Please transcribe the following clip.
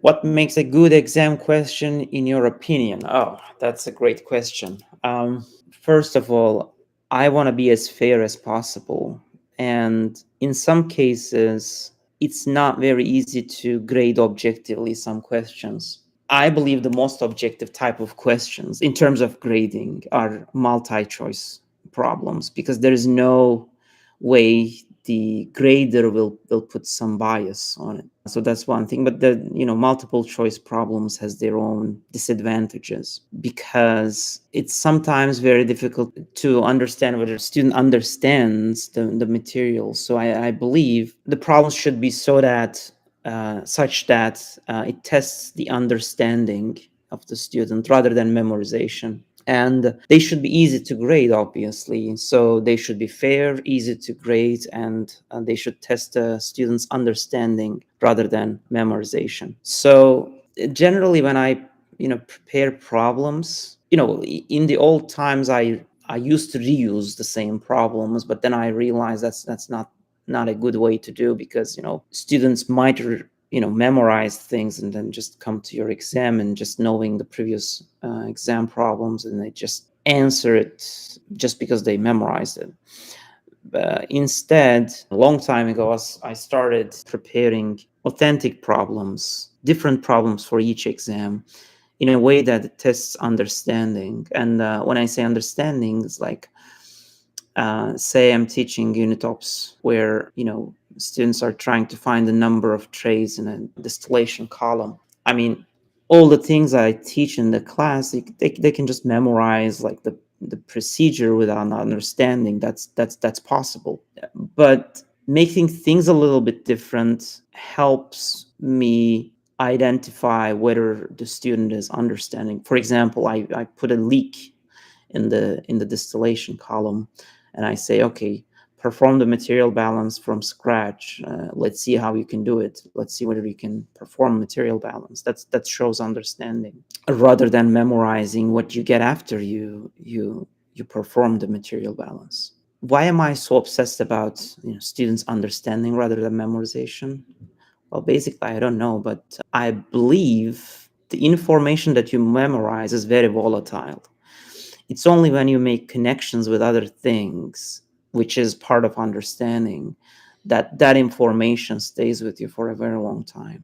What makes a good exam question in your opinion? Oh, that's a great question. First of all, I want to be as fair as possible. And in some cases, it's not very easy to grade objectively some questions. I believe the most objective type of questions in terms of grading are multi-choice problems because there is no way the grader will put some bias on it. So that's one thing. But the multiple choice problems has their own disadvantages because it's sometimes very difficult to understand whether a student understands the material. So I believe the problems should be such that it tests the understanding of the student rather than memorization. And they should be easy to grade, obviously. So they should be fair, easy to grade, and they should test the student's understanding rather than memorization. So generally, when I prepare problems, in the old times, I used to reuse the same problems, but then I realized that's not a good way to do because students might memorize things and then just come to your exam and just knowing the previous exam problems and they just answer it just because they memorized it. Instead, a long time ago, I started preparing authentic problems, different problems for each exam in a way that it tests understanding. And when I say understanding, it's like, say I'm teaching unit ops where, students are trying to find the number of trays in a distillation column. I mean, all the things I teach in the class, they can just memorize like the procedure without understanding. That's possible. But making things a little bit different helps me identify whether the student is understanding. For example, I put a leak in the distillation column and I say, okay, perform the material balance from scratch. Let's see how you can do it. Let's see whether you can perform material balance. That shows understanding rather than memorizing what you get after you perform the material balance. Why am I so obsessed about students understanding rather than memorization? Well, basically, I don't know, but I believe the information that you memorize is very volatile. It's only when you make connections with other things, which is part of understanding, that information stays with you for a very long time.